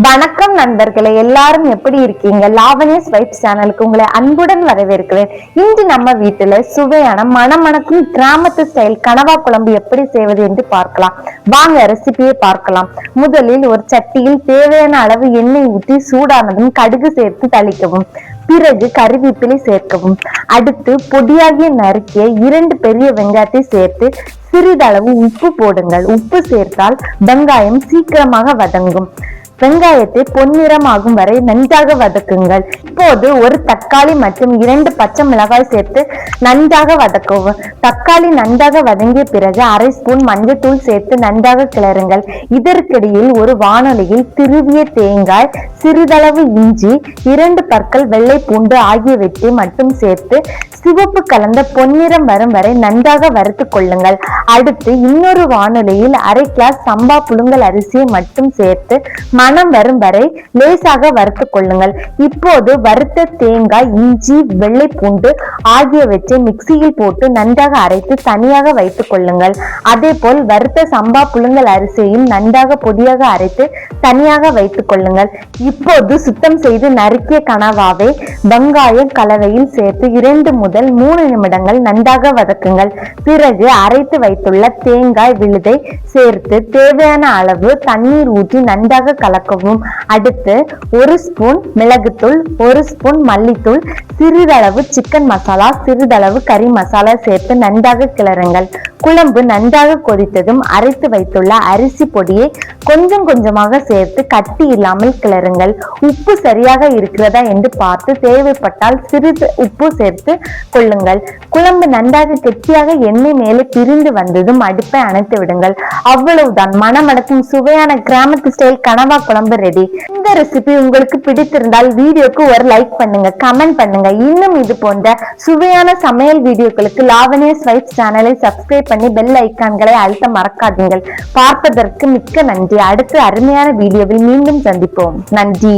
வணக்கம் நண்பர்களே, எல்லாரும் எப்படி இருக்கீங்க? லாவண்யஸ் வைப்ஸ் சேனலுக்கு உங்களை அன்புடன் வரவேற்கிறேன். இன்று நம்ம வீட்டுல சுவையான மணமணக்கும் கிராமத்து ஸ்டைல் கனவா குழம்பு எப்படி செய்வது என்று பார்க்கலாம். வாங்க ரெசிபியை பார்க்கலாம். முதலில் ஒரு சட்டியில் தேவையான அளவு எண்ணெய் ஊற்றி சூடானதும் கடுகு சேர்த்து தளிக்கவும். பிறகு கறிவேப்பிலை சேர்க்கவும். அடுத்து பொடியாகிய நறுக்கிய 2 பெரிய வெங்காயத்தை சேர்த்து சிறிதளவு உப்பு போடுங்கள். உப்பு சேர்த்தால் வெங்காயம் சீக்கிரமாக வதங்கும். வெங்காயத்தை பொன்னிறமாகும் வரை நன்றாக வதக்குங்கள். இப்போது ஒரு தக்காளி மற்றும் 2 பச்சை மிளகாய் சேர்த்து நன்றாக வதக்கவும். தக்காளி நன்றாக வதங்கிய பிறகு 1/2 ஸ்பூன் மஞ்சள் சேர்த்து நன்றாக கிளறுங்கள். இதற்கிடையில் ஒரு வாணலியில் திருவிய தேங்காய், சிறிதளவு இஞ்சி, 2 பற்கள் வெள்ளை பூண்டு ஆகியவற்றை மட்டும் சேர்த்து சிவப்பு கலந்த பொன்னிறம் வரும் வரை நன்றாக வறுத்து கொள்ளுங்கள். அடுத்து இன்னொரு வாணலியில் 1/2 கிளாஸ் சம்பா புழுங்கல் அரிசியை மட்டும் சேர்த்து மனம் வரும் வரை லேசாக வறுத்து கொள்ளுங்கள். இப்போது வறுத்த தேங்காய், இஞ்சி, வெள்ளை பூண்டு ஆகியவற்றை மிக்சியில் போட்டு நன்றாக அரைத்து தனியாக வைத்துக் கொள்ளுங்கள். அதே போல் வறுத்த சம்பா புழுங்கல் அரிசியையும் நன்றாக பொடியாக அரைத்து தனியாக வைத்துக் கொள்ளுங்கள். இப்போது சுத்தம் செய்து நறுக்கிய கனவாவை வெங்காய கலவையில் சேர்த்து 2 முதல் 3 நிமிடங்கள் நன்றாக வதக்குங்கள். பிறகு அரைத்து வைத்துள்ள தேங்காய் விழுதை சேர்த்து தேவையான அளவு தண்ணீர் ஊற்றி நன்றாக கலக்கவும். அடுத்து 1 ஸ்பூன் மிளகுத்தூள், 1 ஸ்பூன் மல்லித்தூள், சிறிதளவு சிக்கன் மசாலா, சிறிதளவு கறி மசாலா சேர்த்து நன்றாக கிளறுங்கள். குழம்பு நன்றாக கொதித்ததும் அரைத்து வைத்துள்ள அரிசி பொடியை கொஞ்சம் கொஞ்சமாக சேர்த்து கட்டி இல்லாமல் கிளறுங்கள். உப்பு சரியாக இருக்கிறதா என்று பார்த்து தேவைப்பட்டால் சிறிது உப்பு சேர்த்து கொள்ளுங்கள். குழம்பு நன்றாக கெட்டியாக எண்ணெய் மேலே பிரிந்து வந்ததும் அடுப்பை அணைத்து விடுங்கள். அவ்வளவுதான், மணமணக்கும் சுவையான கிராமத்து ஸ்டைல் கனவா குழம்பு ரெடி. இந்த ரெசிபி உங்களுக்கு பிடித்திருந்தால் வீடியோக்கு ஒரு லைக் பண்ணுங்க, கமெண்ட் பண்ணுங்க. இன்னும் இது போன்ற சுவையான சமையல் வீடியோக்களுக்கு லாவண்யஸ் வைப்ஸ் சேனலை சப்ஸ்கிரைப் பண்ணி பெல் ஐக்கான்களை அழுத்த மறக்காதீர்கள். பார்ப்பதற்கு மிக்க நன்றி. அடுத்து அருமையான வீடியோவில் மீண்டும் சந்திப்போம். நன்றி.